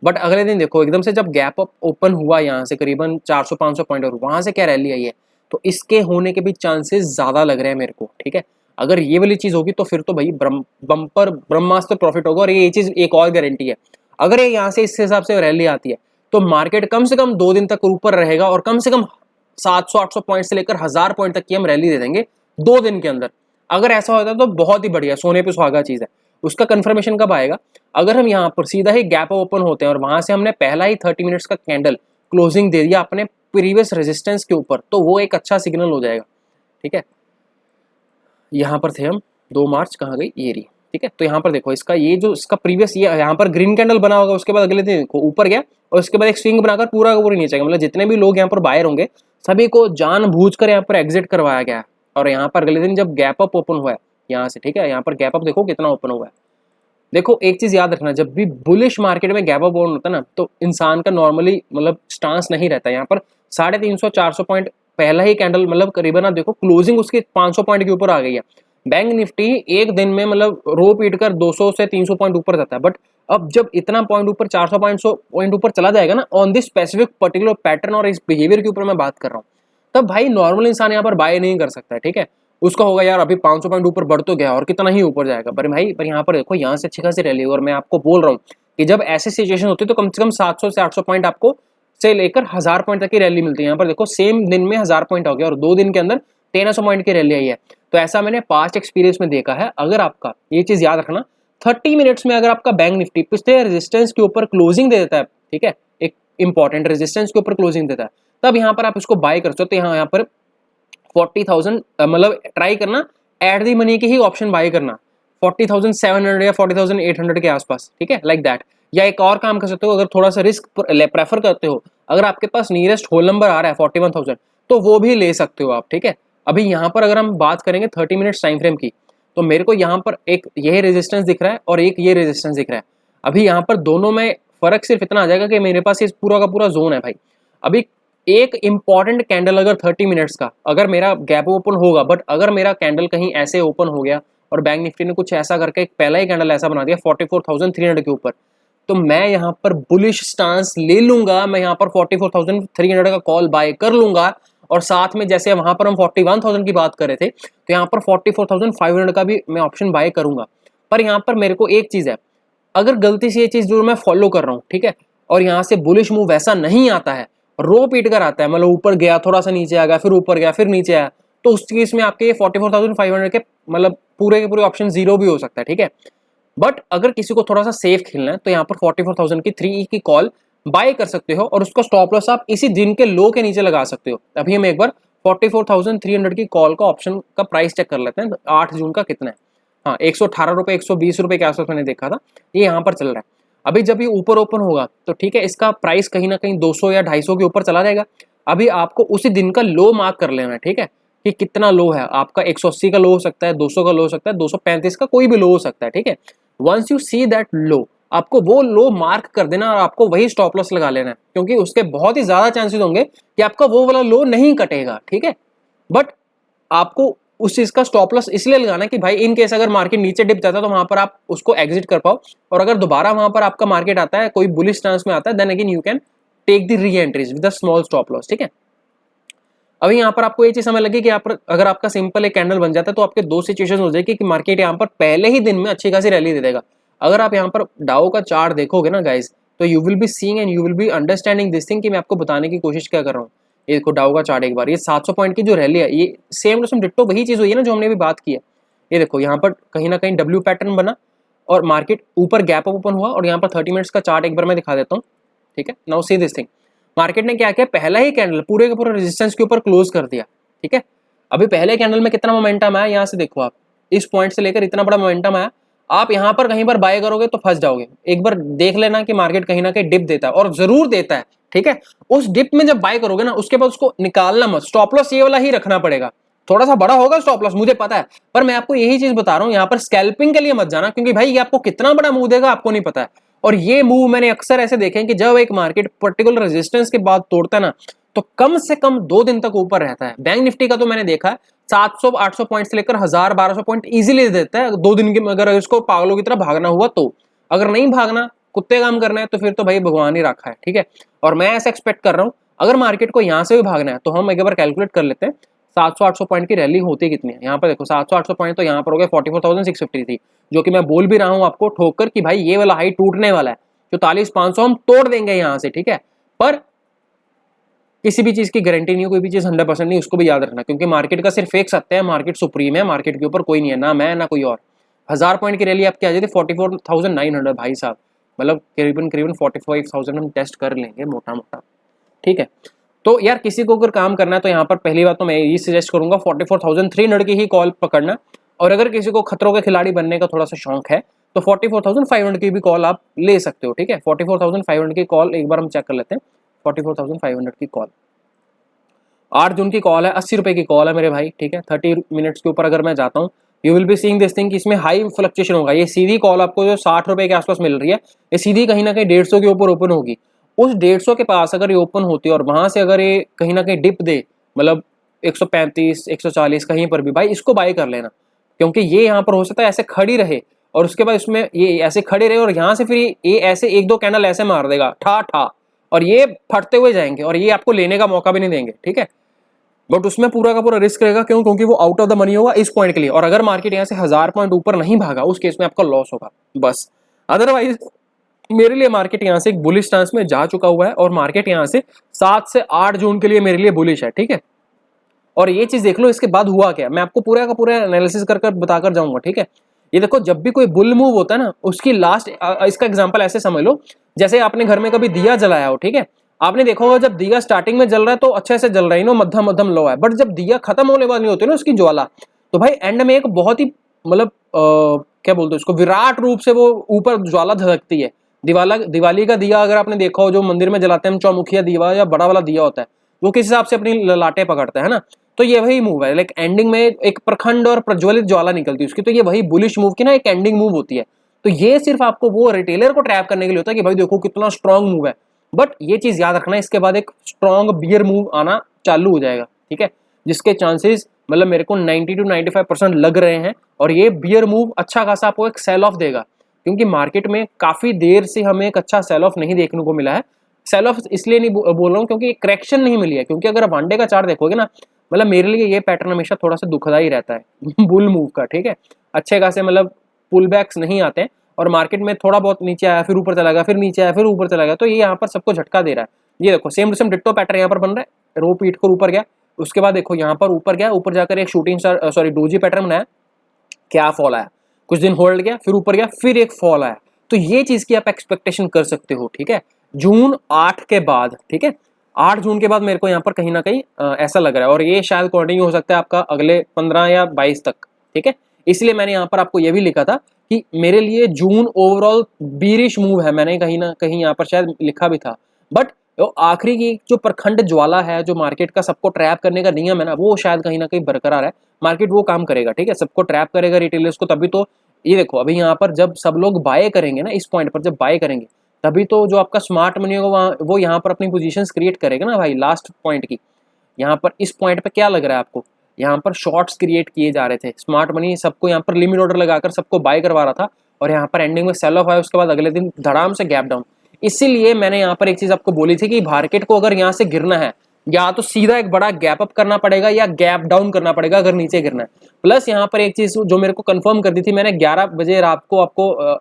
बट अगले दिन देखो एकदम से जब गैप अप ओपन हुआ यहाँ से करीबन 400-500 पॉइंट और वहां से क्या रैली आई है, तो इसके होने के भी चांसेस ज्यादा लग रहे हैं मेरे को, ठीक है। अगर ये वाली चीज होगी तो फिर तो भाई बम्पर ब्रह्मास्त्र प्रॉफिट होगा। और ये चीज एक और गारंटी है, अगर ये यहाँ से इस हिसाब से रैली आती है तो मार्केट कम से कम 2 दिन तक ऊपर रहेगा और कम से कम 700-800 पॉइंट से लेकर 1000 पॉइंट तक की हम रैली दे देंगे 2 दिन के अंदर। अगर ऐसा होता है तो बहुत ही बढ़िया, सोने पे सुहागा चीज है। उसका कंफर्मेशन कब आएगा, अगर हम यहाँ पर सीधा ही गैप ओपन होते हैं और वहां से हमने पहला ही 30 मिनट्स का कैंडल क्लोजिंग दे दिया अपने प्रीवियस रेजिस्टेंस के ऊपर, तो वो एक अच्छा सिग्नल हो जाएगा, ठीक है। यहाँ पर थे हम 2 मार्च, कहाँ गई ये रही, ठीक है। तो यहाँ पर देखो इसका ये जो इसका प्रीवियस ये यहाँ पर ग्रीन कैंडल बना होगा, उसके बाद अगले दिन देखो ऊपर गया और उसके बाद एक स्विंग बनाकर पूरा का पूरा नीचे गया। मतलब जितने भी लोग यहाँ पर बायर होंगे सभी को जानबूझकर यहाँ पर एग्जिट करवाया गया है। और यहाँ पर अगले दिन जब गैप अप ओपन हुआ है यहाँ से, ठीक है, यहाँ पर गैप अप देखो कितना ओपन हुआ है। देखो एक चीज याद रखना, जब भी बुलिश मार्केट में गैप अप ओपन होता है ना तो इंसान का नॉर्मली मतलब स्टांस नहीं रहता। यहाँ पर 350-400 पॉइंट पहला ही कैंडल मतलब करीबन आप देखो क्लोजिंग उसकी 500 पॉइंट के ऊपर आ गई है। बैंक निफ्टी एक दिन में मतलब रो पीट कर 200 से 300 पॉइंट ऊपर जाता है, बट अब जब इतना पॉइंट ऊपर 400 पॉइंट ऊपर चला जाएगा ना on this specific particular pattern और इस बिहेवियर के ऊपर मैं बात कर रहा हूँ, तब भाई नॉर्मल इंसान यहाँ पर बाय नहीं कर सकता है, ठीक है। उसका होगा यार अभी 500 पॉइंट ऊपर बढ़ तो गया और कितना ही ऊपर जाएगा, पर भाई पर यहाँ पर देखो यहाँ से अच्छी खासी रैली। और मैं आपको बोल रहा हूँ कि जब ऐसी सिचुएशन होती है तो कम से कम 700 से 800 पॉइंट आपको से लेकर 1000 पॉइंट तक की रैली मिलती है। यहाँ पर देखो सेम दिन में 1000 पॉइंट हो गया और 2 दिन के अंदर 1300 पॉइंट की रैली आई है। तो ऐसा मैंने पास्ट एक्सपीरियंस में देखा है। अगर आपका ये चीज याद रखना 30 मिनट्स में अगर आपका बैंक निफ्टी पिछले रेजिस्टेंस के ऊपर क्लोजिंग दे देता है, ठीक है, एक इंपॉर्टेंट रेजिस्टेंस के ऊपर क्लोजिंग देता है, तब यहाँ पर आप इसको बाय कर सकते हो। यहाँ पर 40,000 मतलब ट्राई करना एट दी मनी की ही ऑप्शन बाय करना 40,700 या 40,800 के आसपास, ठीक है, लाइक दैट। या एक और काम कर सकते हो, अगर थोड़ा सा रिस्क प्रेफर करते हो, अगर आपके पास नियरेस्ट होल नंबर आ रहा है 41,000 तो वो भी ले सकते हो आप, ठीक है। अभी यहाँ पर अगर हम बात करेंगे 30 मिनट्स टाइम फ्रेम की, तो मेरे को यहाँ पर एक ये रेजिस्टेंस दिख रहा है और एक ये रेजिस्टेंस दिख रहा है। अभी यहाँ पर दोनों में फर्क सिर्फ इतना आ जाएगा कि मेरे पास ये पूरा का पूरा जोन है भाई। अभी एक इंपॉर्टेंट कैंडल अगर 30 मिनट्स का अगर मेरा गैप ओपन होगा, बट अगर मेरा कैंडल कहीं ऐसे ओपन हो गया और बैंक निफ्टी ने कुछ ऐसा करके एक पहला ही कैंडल ऐसा बना दिया 44,300 के ऊपर, तो मैं यहाँ पर बुलिश स्टांस ले लूंगा। मैं यहाँ पर 44,300 का कॉल बाय कर लूंगा और साथ में जैसे वहां पर हम 41,000 की बात कर रहे थे तो यहाँ पर 44,500 का भी मैं ऑप्शन बाय करूंगा। पर यहाँ पर मेरे को एक चीज है, अगर गलती से ये चीज जो मैं फॉलो कर रहा हूँ, ठीक है, और यहाँ से बुलिश मूव वैसा नहीं आता है, रो पीट कर आता है, मतलब ऊपर गया थोड़ा सा नीचे आ गया फिर ऊपर गया फिर नीचे आया, तो उस केस में आपके 44,500 के मतलब पूरे के पूरे ऑप्शन जीरो भी हो सकता है, ठीक है। बट अगर किसी को थोड़ा सा सेफ खेलना है तो यहाँ पर 44,000 की 3E की कॉल बाय कर सकते हो और उसका स्टॉप लॉस आप इसी दिन के लो के नीचे लगा सकते हो। अभी हम एक बार 44,300 की कॉल का ऑप्शन का प्राइस चेक कर लेते हैं 8 जून का कितना है। हाँ 118 रुपये 120 रुपये के आसपास मैंने देखा था, ये यहाँ पर चल रहा है। अभी जब ये ऊपर ओपन होगा तो ठीक है, इसका प्राइस कहीं ना कहीं 200 या 250 के ऊपर चला जाएगा। अभी आपको उसी दिन का लो मार्क कर लेना है, ठीक है, कि कितना लो है आपका। 180 का लो हो सकता है, 200 का लो हो सकता है, 235 का कोई भी लो हो सकता है, ठीक है। Once you see that low, आपको वो लो मार्क कर देना और आपको वही स्टॉप लॉस लगा लेना है, क्योंकि उसके बहुत ही ज्यादा चांसेस होंगे कि आपका वो वाला लो नहीं कटेगा, ठीक है। बट आपको उस चीज का स्टॉप लॉस इसलिए लगाना है कि भाई इन केस अगर मार्केट नीचे डिप जाता है तो वहां पर आप उसको एग्जिट कर पाओ, और अगर दोबारा वहां पर आपका मार्केट आता है कोई बुलिश स्टांस में आता है, then again you can take the re entries with a small stop loss, ठीक है। अभी यहाँ पर आपको ये चीज समझ लगी कि अगर आपका सिंपल एक कैंडल बन जाता है तो आपके दो सिचुएशन हो जाएगी कि मार्केट यहाँ पर पहले ही दिन में अच्छी खासी रैली दे देगा। अगर आप यहाँ पर डाउ का चार्ट देखोगे ना गाइज, तो you will be seeing and you will be understanding this thing कि मैं आपको बताने की कोशिश क्या कर रहा हूँ। ये देखो डाउ का चार्ट एक बार, ये 700 पॉइंट की जो रैली है, ये सेम टू सेम डिट्टो वही चीज हुई है ना जो हमने भी बात की है। ये देखो यहाँ पर कहीं ना कहीं डब्ल्यू पैटर्न बना और मार्केट ऊपर गैप अप ओपन हुआ और यहाँ पर 30 मिनट्स का चार्ट एक बार मैं दिखा देता हूँ, ठीक है। Now see this thing, market ने क्या किया, पहला ही कैंडल पूरे का पूरा रेजिस्टेंस के ऊपर क्लोज कर दिया, ठीक है। अभी पहले कैंडल में कितना मोमेंटम आया, यहाँ से देखो आप, इस पॉइंट से लेकर इतना बड़ा मोमेंटम आया। आप यहाँ पर कहीं पर बाय करोगे तो फंस जाओगे। एक बार देख लेना कि मार्केट कहीं ना कहीं डिप देता है और जरूर देता है, ठीक है। उस डिप में जब बाय करोगे ना, उसके बाद उसको निकालना मत, स्टॉप लॉस ये वाला ही रखना पड़ेगा। थोड़ा सा बड़ा होगा स्टॉप लॉस, मुझे पता है, पर मैं आपको यही चीज बता रहा हूं, यहाँ पर स्कैल्पिंग के लिए मत जाना, क्योंकि भाई ये आपको कितना बड़ा मूव देगा आपको नहीं पता है। और ये मूव मैंने अक्सर ऐसे देखे हैं कि जब एक मार्केट पर्टिकुलर रेजिस्टेंस के बाद तोड़ता है ना, तो कम से कम 2 दिन तक ऊपर रहता है। बैंक निफ्टी का तो मैंने देखा है 700-800 पॉइंट से लेकर 1000-1200 पॉइंट इजीली देता है 2 दिन के, अगर इसको पागलों की तरह भागना हुआ तो। अगर नहीं भागना, कुत्ते काम करना है, तो फिर तो भाई भगवान ही रखा है, ठीक है। और मैं ऐसा एक्सपेक्ट कर रहा हूं, अगर मार्केट को यहां से भी भागना है तो हम एक बार कैलकुलेट कर लेते हैं 700-800 पॉइंट की रैली होती कितनी है। यहाँ पर देखो 700-800 पॉइंट तो यहाँ पर हो गया 44,650 थी, जो कि मैं बोल भी रहा हूँ आपको ठोकर कि भाई ये वाला हाई टूटने वाला है, 44,500 हम तोड़ देंगे यहाँ से, ठीक है। पर किसी भी चीज की गारंटी नहीं है, कोई भी चीज 100% नहीं, उसको भी याद रखना, क्योंकि मार्केट का सिर्फ एक सत्य है, मार्केट सुप्रीम है, मार्केट के ऊपर कोई नहीं है, ना मैं ना कोई और। 1000 पॉइंट की रैली आपकी आ जाती 44,900 भाई साहब, मतलब करीबन 45,000 हम टेस्ट कर लेंगे मोटा मोटा, ठीक है। तो यार किसी को अगर काम करना है तो यहाँ पर पहली बात तो मैं ये सजेस्ट करूंगा 44,300 की ही कॉल पकड़ना। और अगर किसी को खतरों के खिलाड़ी बनने का थोड़ा सा शौक है तो 44,500 की भी कॉल आप ले सकते हो, ठीक है। 44,500 की कॉल एक बार हम चेक कर लेते हैं। 44,500 की कॉल 8 जून की कॉल है, 80 रुपए की कॉल है मेरे भाई, ठीक है। 30 मिनट्स के ऊपर अगर मैं जाता हूँ, you will be seeing this thing कि इसमें हाई फ्लक्चुएशन होगा। ये सीधी कॉल आपको जो 60 रुपए के आसपास मिल रही है, ये सीधी कहीं ना कहीं 150 के ऊपर ओपन होगी। उस 150 के पास अगर ये ओपन होती है और वहां से अगर ये कहीं ना कहीं डिप दे, मतलब 135 140 कहीं पर भी, भाई इसको बाय कर लेना, क्योंकि ये यहाँ पर हो सकता है ऐसे खड़ी रहे और उसके बाद इसमें ये ऐसे खड़े रहे और यहाँ से फिर ये ऐसे 1-2 कैंडल ऐसे मार देगा ठा ठा, और ये फटते हुए जाएंगे और ये आपको लेने का मौका भी नहीं देंगे, ठीक है। बट उसमें पूरा का पूरा रिस्क रहेगा, क्यों? क्योंकि वो आउट ऑफ द मनी होगा इस पॉइंट के लिए, और अगर मार्केट यहाँ से 1000 पॉइंट ऊपर नहीं भागा उस केस में आपका लॉस होगा बस। अदरवाइज मेरे लिए मार्केट यहाँ से एक बुलिश स्टांस में जा चुका हुआ है और मार्केट यहाँ से 7 से 8 जून के लिए मेरे लिए बुलिश है, ठीक है। और ये चीज देख लो इसके बाद हुआ क्या, मैं आपको पूरा का पूरा एनालिसिस कर बताकर जाऊंगा, ठीक है। ये देखो जब भी कोई बुल मूव होता है ना, उसकी लास्ट, इसका एग्जांपल ऐसे समझ लो जैसे आपने घर में कभी दिया जलाया हो, ठीक है। आपने देखा होगा जब दिया स्टार्टिंग में जल रहा है तो अच्छे से जल रहा है ना, मध्यम मध्यम लो है, बट जब दिया खत्म होने वाली होती है ना उसकी ज्वाला, तो भाई एंड में एक बहुत ही मतलब क्या बोलते हैं उसको, विराट रूप से वो ऊपर ज्वाला धधकती है। दिवाली का दिया अगर आपने देखा हो, जो मंदिर में जलाते हैं हम, चौमुखिया दिया या बड़ा वाला दिया होता है, वो किस हिसाब से अपनी लाटे पकड़ता है ना, तो ये वही मूव है। लाइक एंडिंग में एक प्रखंड और प्रज्वलित ज्वाला निकलती है उसकी, तो ये वही बुलिश मूव की ना एक एंडिंग मूव होती है। तो ये सिर्फ आपको वो रिटेलर को ट्रैप करने के लिए होता है कि भाई देखो कितना स्ट्रॉन्ग मूव है, बट ये चीज याद रखना इसके बाद एक स्ट्रॉन्ग बियर मूव आना चालू हो जाएगा, ठीक है, जिसके चांसेस मतलब मेरे को 90 to 95% लग रहे हैं। और ये बियर मूव अच्छा खासा आपको एक सेल ऑफ देगा, क्योंकि मार्केट में काफी देर से हमें एक अच्छा सेल ऑफ नहीं देखने को मिला है। सेल ऑफ इसलिए नहीं बोल रहा हूँ क्योंकि करेक्शन नहीं मिली है, क्योंकि अगर वन डे का चार्ट देखोगे ना, मतलब मेरे लिए ये पैटर्न हमेशा थोड़ा सा दुखदाई रहता है बुल मूव का, ठीक है। अच्छे खासे मतलब पुल बैक्स नहीं आते हैं और मार्केट में थोड़ा बहुत नीचे आया, फिर ऊपर चला गया, फिर नीचे आया, फिर ऊपर चला गया, तो ये यहाँ पर सबको झटका दे रहा है। ये देखो same to same ditto pattern यहाँ पर बन रहा है, रो पीट कर ऊपर गया, उसके बाद देखो यहाँ पर ऊपर गया, ऊपर जाकर एक shooting star sorry doji pattern बनाया, क्या फॉल आया, कुछ दिन होल्ड गया, फिर ऊपर गया, फिर एक फॉल आया। तो ये चीज की आप एक्सपेक्टेशन कर सकते हो, ठीक है, जून 8 के बाद, ठीक है। 8 जून के बाद मेरे को यहाँ पर कहीं ना कहीं ऐसा लग रहा है, और ये शायद कंटिन्यू हो सकता है आपका अगले 15 या 22 तक, ठीक है। इसलिए मैंने यहाँ पर आपको ये भी लिखा था कि मेरे लिए जून ओवरऑल बीरिश मूव है, मैंने कहीं ना कहीं यहाँ पर शायद लिखा भी था। बट आखिरी की जो प्रखंड ज्वाला है, जो मार्केट का सबको ट्रैप करने का नियम है ना, वो शायद कहीं ना कहीं बरकरार है। मार्केट वो काम करेगा, ठीक है, सबको ट्रैप करेगा रिटेलर्स को, तभी तो ये देखो अभी यहाँ पर जब सब लोग बाय करेंगे ना, इस पॉइंट पर जब बाय करेंगे, तभी तो जो आपका स्मार्ट मनी होगा वो यहाँ पर अपनी पोजीशंस क्रिएट करेगा ना भाई। लास्ट पॉइंट की यहाँ पर इस पॉइंट पे क्या लग रहा है आपको, यहाँ पर शॉर्ट्स क्रिएट किए जा रहे थे, स्मार्ट मनी सबको यहाँ पर लिमिट ऑर्डर लगाकर सबको बाय करवा रहा था, और यहाँ पर एंडिंग में सेल ऑफ आया, उसके बाद अगले दिन धड़ाम से गैप डाउन। इसीलिए मैंने यहाँ पर एक चीज आपको बोली थी कि मार्केट को अगर यहाँ से गिरना है, या तो सीधा एक बड़ा गैप अप करना पड़ेगा या गैप डाउन करना पड़ेगा अगर नीचे गिरना है। प्लस यहाँ पर एक चीज जो मेरे को कंफर्म कर दी थी मैंने 11 बजे रात को, आपको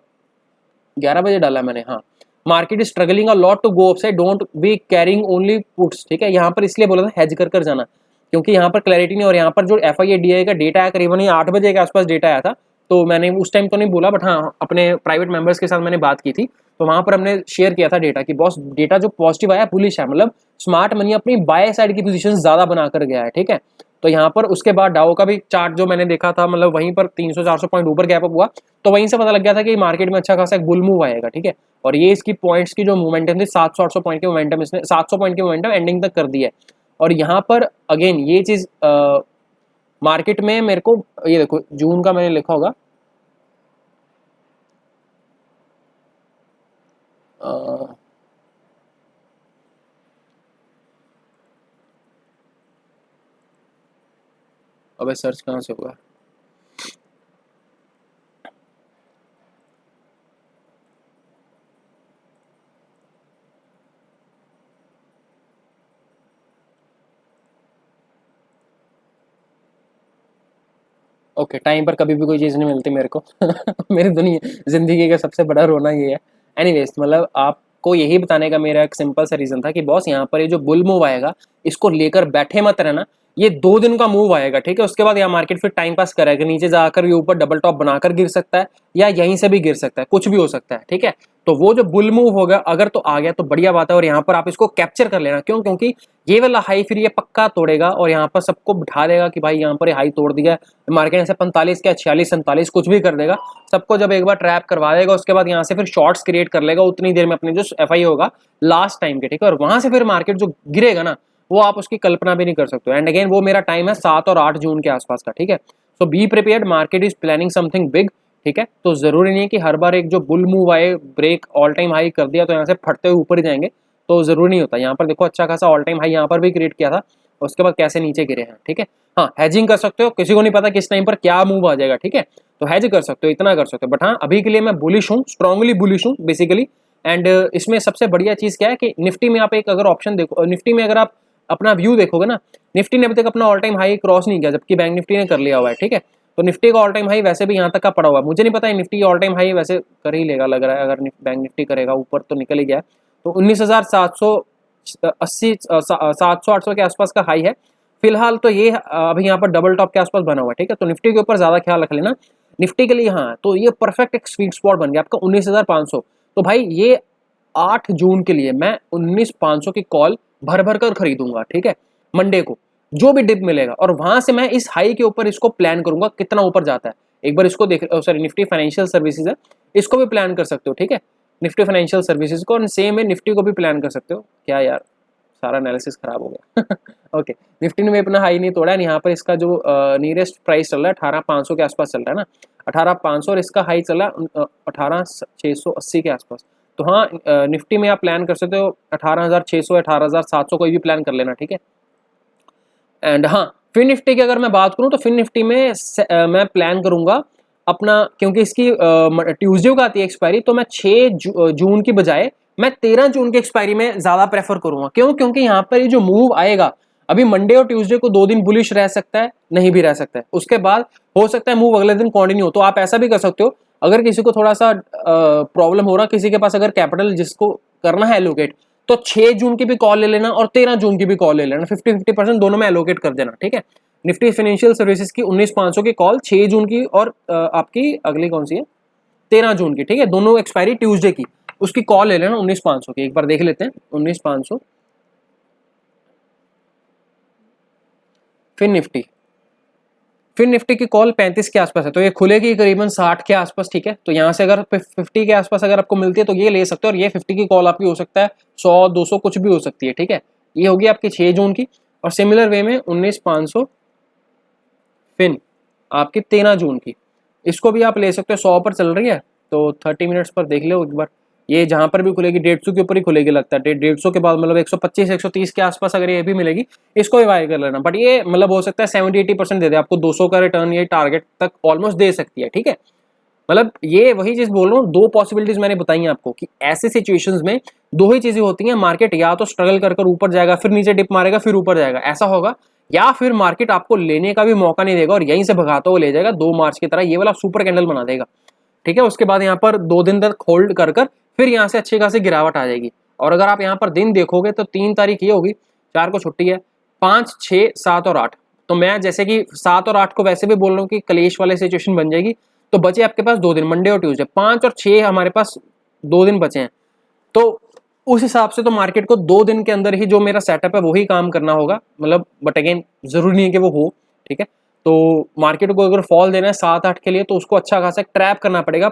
11 बजे डाला मैंने, हाँ, market is struggling a lot to go upside, don't be carrying only puts, ठीक है। यहाँ पर इसलिए बोला था हेज कर जाना, क्योंकि यहाँ पर क्लैरिटी नहीं। और यहाँ पर जो FIA-DI का डेटा है करीबन ये 8 बजे के आसपास डेटा आया था, तो मैंने उस टाइम तो नहीं बोला, बट हाँ अपने प्राइवेट मेंबर्स के साथ मैंने बात की थी, तो वहाँ पर हमने शेयर किया था डेटा कि बॉस डेटा जो पॉजिटिव आया बुलिश है, मतलब स्मार्ट मनी अपनी बाय साइड की पोजीशन ज़्यादा बनाकर गया है, ठीक है। तो यहाँ पर उसके बाद डाउ का भी चार्ट जो मैंने देखा था, मतलब वहीं पर 300-400 पॉइंट ऊपर गैप अप हुआ, तो वहीं से पता लग गया था कि मार्केट में अच्छा खासा एक बुल मूव आएगा, ठीक है। और ये इसकी पॉइंट्स की जो मोमेंटम थी 700-800 पॉइंट की मोमेंटम, इसने 700 पॉइंट की मोमेंटम एंडिंग तक कर दी है। और यहाँ पर अगेन ये चीज़ मार्केट में मेरे को, ये देखो जून का मैंने लिखा होगा, अबे सर्च कहाँ से होगा, ओके टाइम पर कभी भी कोई चीज़ नहीं मिलती मेरे को मेरी दुनिया ज़िंदगी का सबसे बड़ा रोना ये है। एनीवेज, मतलब आपको यही बताने का मेरा एक सिंपल सा रीज़न था कि बॉस यहाँ पर ये जो बुल मूव आएगा इसको लेकर बैठे मत रहना, ये 2 दिन का मूव आएगा, ठीक है। उसके बाद यहाँ मार्केट फिर टाइम पास करेगा, नीचे जाकर ये ऊपर डबल टॉप बनाकर गिर सकता है या यहीं से भी गिर सकता है, कुछ भी हो सकता है, ठीक है। तो वो जो बुल मूव होगा अगर तो आ गया तो बढ़िया बात है, और यहाँ पर आप इसको कैप्चर कर लेना। क्यों? क्योंकि ये वाला हाई फिर ये पक्का तोड़ेगा और यहाँ पर सबको बिठा देगा कि भाई यहाँ पर हाई तोड़ दिया, मार्केट ऐसे 45 क्या 46-47 कुछ भी कर देगा, सबको जब एक बार ट्रैप करवा देगा उसके बाद यहाँ से फिर शॉर्ट्स क्रिएट कर लेगा उतनी देर में अपने जो FI होगा लास्ट टाइम के, ठीक है। और वहां से फिर मार्केट जो गिरेगा ना, वो आप उसकी कल्पना भी नहीं कर सकते। एंड अगेन वो मेरा टाइम है 7 और 8 जून के आसपास का, ठीक है। So be prepared, market is planning something big, ठीक है। तो जरूरी नहीं है कि हर बार एक जो बुल मूव आए, ब्रेक ऑल टाइम हाई कर दिया तो यहाँ से फटते हुए ऊपर ही जाएंगे, तो जरूरी नहीं होता। यहाँ पर देखो अच्छा खासा ऑल टाइम हाई यहाँ पर भी क्रिएट किया था, उसके बाद कैसे नीचे गिरे हैं, ठीक है। हाँ हैजिंग कर सकते हो, किसी को नहीं पता किस टाइम पर क्या मूव आ जाएगा, ठीक है। तो हैज कर सकते हो, इतना कर सकते हो, बट हाँ अभी के लिए मैं बुलिश हूँ, स्ट्रांगली बुलिश हूँ बेसिकली। एंड इसमें सबसे बढ़िया चीज़ क्या है कि निफ्टी में आप एक अगर ऑप्शन देखो, निफ्टी में अगर आप अपना व्यू देखोगे ना, निफ्टी ने अभी तक अपना ऑल टाइम हाई क्रॉस नहीं किया, जबकि बैंक निफ्टी ने कर लिया हुआ है, ठीक है। तो निफ्टी का ऑल टाइम हाई वैसे भी यहाँ तक का पड़ा हुआ है, मुझे नहीं पता है निफ्टी ऑल टाइम हाई वैसे कर ही लेगा, लग रहा है अगर बैंक निफ्टी करेगा ऊपर तो निकल ही गया। तो 19,780 700-800 के आसपास का हाई है फिलहाल, तो ये अभी यहाँ पर डबल टॉप के आसपास बना हुआ है, ठीक है। तो निफ्टी के ऊपर ज्यादा ख्याल रख लेना, निफ्टी के लिए हाँ तो ये परफेक्ट एक स्वीट स्पॉट बन गया आपका 19,500। तो भाई ये 8 जून के लिए मैं 19,500 की कॉल भर भर कर खरीदूंगा, ठीक है, मंडे को जो भी डिप मिलेगा, और वहां से मैं इस हाई के ऊपर इसको प्लान करूंगा कितना ऊपर जाता है। एक बार इसको देख, सॉरी निफ्टी फाइनेंशियल सर्विसेज है, इसको भी प्लान कर सकते हो, ठीक है, निफ्टी फाइनेंशियल सर्विसेज को, और सेम है निफ्टी को भी प्लान कर सकते हो। क्या यार सारा एनालिसिस खराब हो गया ओके निफ्टी ने भी अपना हाई नहीं तोड़ा है, यहाँ पर इसका जो नियरेस्ट प्राइस चल रहा है 18,500 के आसपास चल रहा है ना, 18,500, और इसका हाई चला 18,680 के आसपास। तो हाँ निफ्टी में आप प्लान कर सकते हो 18,600 18,700 कोई भी प्लान कर लेना, ठीक है। एंड हाँ फिन निफ्टी की अगर मैं बात करूँ तो फिन निफ्टी में मैं प्लान करूंगा अपना, क्योंकि इसकी ट्यूसडे को आती है एक्सपायरी, तो मैं 6 जून की बजाय मैं 13 जून की एक्सपायरी में ज्यादा प्रेफर करूंगा। क्यों? क्योंकि यहाँ पर ये जो मूव आएगा, अभी मंडे और ट्यूसडे को 2 दिन बुलिश रह सकता है, नहीं भी रह सकता है, उसके बाद हो सकता है मूव अगले दिन कंटिन्यू हो। तो आप ऐसा भी कर सकते हो, अगर किसी को थोड़ा सा प्रॉब्लम हो रहा, किसी के पास अगर कैपिटल जिसको करना है एलोकेट, तो 6 जून की भी कॉल ले लेना और 13 जून की भी कॉल ले लेना, 50-50% दोनों में एलोकेट कर देना, ठीक है। निफ्टी फाइनेंशियल सर्विसेज की 19,500 की कॉल 6 जून की, और आपकी अगली कौन सी है 13 जून की, ठीक है, दोनों एक्सपायरी ट्यूसडे की, उसकी कॉल ले लेना 19,500 की। एक बार देख लेते हैं 19,500 फिर निफ्टी की कॉल 35 के आसपास है, तो ये खुलेगी करीबन 60 के आसपास, ठीक है। तो यहाँ से अगर 50 के आसपास अगर आपको मिलती है तो ये ले सकते हो, और ये 50 की कॉल आपकी हो सकता है 100-200 कुछ भी हो सकती है, ठीक है। ये होगी आपकी 6 जून की, और सिमिलर वे में 19,500 फिन आपकी 13 जून की, इसको भी आप ले सकते हो। 100 पर चल रही है तो 30 मिनट्स पर देख लो एक बार, ये जहां पर भी खुलेगी 150 के ऊपर ही खुलेगी लगता है, 150 के बाद मतलब 125-130 के आसपास अगर ये भी मिलेगी, इसको भी बाय कर लेना। बट ये मतलब हो सकता है 70-80% दे दे आपको, 200 का रिटर्न ये टारगेट तक ऑलमोस्ट दे सकती है, ठीक है। मतलब ये वही चीज बोल रहा हूँ, 2 पॉसिबिलिटीज मैंने बताई हैं आपको कि ऐसे सिचुएशंस में 2 ही चीजें होती हैं, मार्केट या तो स्ट्रगल कर ऊपर जाएगा, फिर नीचे डिप मारेगा, फिर ऊपर जाएगा, ऐसा होगा, या फिर मार्केट आपको लेने का भी मौका नहीं देगा और यहीं से भगाता हुआ ले जाएगा 2 मार्च की तरह, ये वाला सुपर कैंडल बना देगा, ठीक है। उसके बाद यहाँ पर 2 दिन तक होल्ड कर फिर यहाँ से अच्छी खासी गिरावट आ जाएगी। और अगर आप यहाँ पर दिन देखोगे तो 3 तारीख ये होगी, 4 को छुट्टी है, 5, 6, 7 और 8। तो मैं जैसे कि 7 और 8 को वैसे भी बोल रहा हूँ कि कलेश वाले सिचुएशन बन जाएगी, तो बचे आपके पास 2 दिन, मंडे और ट्यूसडे। 5 और 6 हमारे पास 2 दिन बचे हैं, तो उस हिसाब से तो मार्केट को 2 दिन के अंदर ही जो मेरा सेटअप है वही काम करना होगा, मतलब बट अगेन जरूरी नहीं है कि वो हो, ठीक है। तो मार्केट को अगर फॉल देना है 7-8 के लिए, तो उसको अच्छा खासा ट्रैप करना पड़ेगा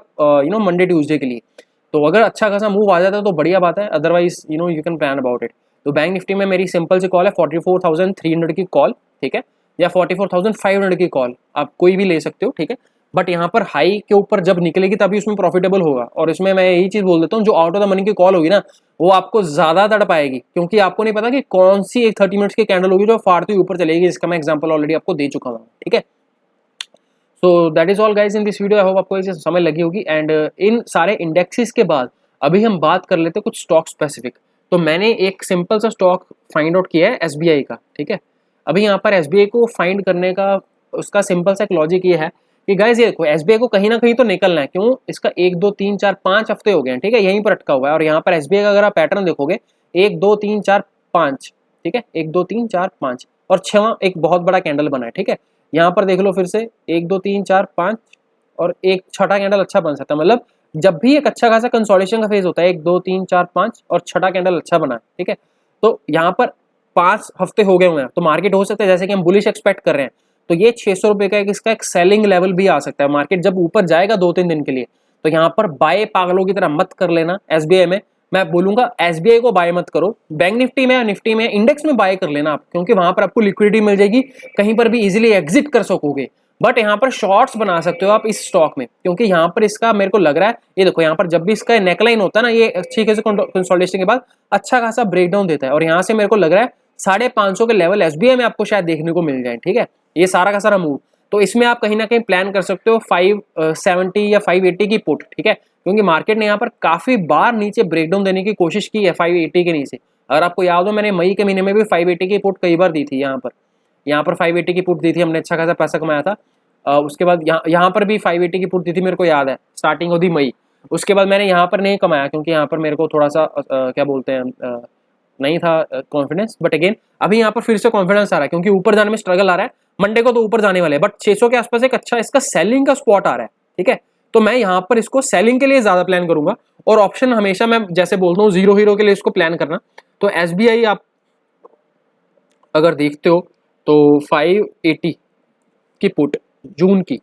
मंडे ट्यूसडे के लिए। तो अगर अच्छा खासा मूव आ जाता है तो बढ़िया बात है, otherwise you can plan about it. तो बैंक निफ्टी में मेरी सिंपल सी कॉल है 44,300 की कॉल, ठीक है, या 44,500 की कॉल, आप कोई भी ले सकते हो, ठीक है। बट यहाँ पर हाई के ऊपर जब निकलेगी तभी उसमें प्रॉफिटेबल होगा। और इसमें मैं यही चीज बोल देता हूँ, जो आउट ऑफ द मनी की कॉल होगी ना, वो आपको ज्यादा तड़ पाएगी, क्योंकि आपको नहीं पता कि कौन सी एक 30 मिनट्स की कैंडल होगी जो फाड़ती हुई ऊपर चलेगी, जिसका मैं एग्जांपल ऑलरेडी आपको दे चुका हूँ, ठीक है। So that is all guys in this video. I hope आपको इसे समझ लगी होगी। एंड इन सारे इंडेक्सेस के बाद अभी हम बात कर लेते हैं कुछ स्टॉक स्पेसिफिक। तो मैंने एक सिंपल सा स्टॉक फाइंड आउट किया है एसबीआई का, ठीक है। अभी यहाँ पर एसबीआई को फाइंड करने का उसका सिंपल सा एक लॉजिक ये है कि गाइज ये देखो, एसबीआई को कहीं ना कहीं तो निकलना है। क्यों? इसका 1, 2, 3, 4, 5 हफ्ते हो गए हैं, ठीक है, यहीं पर अटका हुआ है। और यहाँ पर एसबीआई का अगर आप पैटर्न देखोगे 1, 2, 3, 4, 5, ठीक है, 1, 2, 3, 4, 5 और 6वां एक बहुत बड़ा कैंडल बना है, ठीक है। यहाँ पर देख लो फिर से 1, 2, 3, 4, 5 और एक छठा कैंडल अच्छा बन सकता है। मतलब जब भी एक अच्छा खासा कंसोलिडेशन का फेज होता है 1, 2, 3, 4, 5 और छठा कैंडल अच्छा बना है, ठीक है। तो यहाँ पर 5 हफ्ते हो गए हुए हैं, तो मार्केट हो सकता है जैसे कि हम बुलिश एक्सपेक्ट कर रहे हैं, तो ये 600 रुपए का इसका एक सेलिंग लेवल भी आ सकता है। मार्केट जब ऊपर जाएगा 2-3 दिन के लिए, तो यहाँ पर बाय पागलों की तरह मत कर लेना। एसबीआई में मैं बोलूंगा एसबीआई को बाय मत करो, बैंक निफ्टी में या निफ्टी में इंडेक्स में बाय कर लेना आप, क्योंकि वहां पर आपको लिक्विडिटी मिल जाएगी, कहीं पर भी इजीली एग्जिट कर सकोगे। बट यहाँ पर शॉर्ट्स बना सकते हो आप इस स्टॉक में, क्योंकि यहाँ पर इसका मेरे को लग रहा है, ये देखो यहाँ पर जब भी इसका नेकलाइन होता है ना, ये अच्छी खासी कंसोलिडेशन के बाद अच्छा खासा ब्रेकडाउन देता है। और यहाँ से मेरे को लग रहा है 550 के लेवल एसबीआई में आपको शायद देखने को मिल जाए, ठीक है, ये सारा का सारा मूव। तो इसमें आप कहीं ना कहीं प्लान कर सकते हो 570 या 580 की पुट, ठीक है, क्योंकि मार्केट ने यहाँ पर काफी बार नीचे ब्रेकडाउन देने की कोशिश की है 580 के नीचे। अगर आपको याद हो, मैंने मई के महीने में भी 580 की पुट कई बार दी थी। यहाँ पर 580 की पुट दी थी, हमने अच्छा खासा पैसा कमाया था। उसके बाद यहाँ पर भी 580 की पुट दी थी, मेरे को याद है, स्टार्टिंग होती मई। उसके बाद मैंने यहाँ पर नहीं कमाया, क्योंकि यहाँ पर मेरे को थोड़ा सा क्या बोलते हैं, नहीं था कॉन्फिडेंस। बट अगेन अभी यहाँ पर फिर से कॉन्फिडेंस आ रहा है, क्योंकि ऊपर जाने में स्ट्रगल आ रहा है। मंडे को तो ऊपर जाने वाले हैं, बट 600 के आसपास एक अच्छा इसका सेलिंग का स्पॉट आ रहा है, ठीक है। तो मैं यहाँ पर इसको सेलिंग के लिए ज्यादा प्लान करूंगा। और ऑप्शन हमेशा मैं जैसे बोलता हूँ जीरो हीरो के लिए इसको प्लान करना। तो एसबीआई आप अगर देखते हो तो 580 की पुट जून की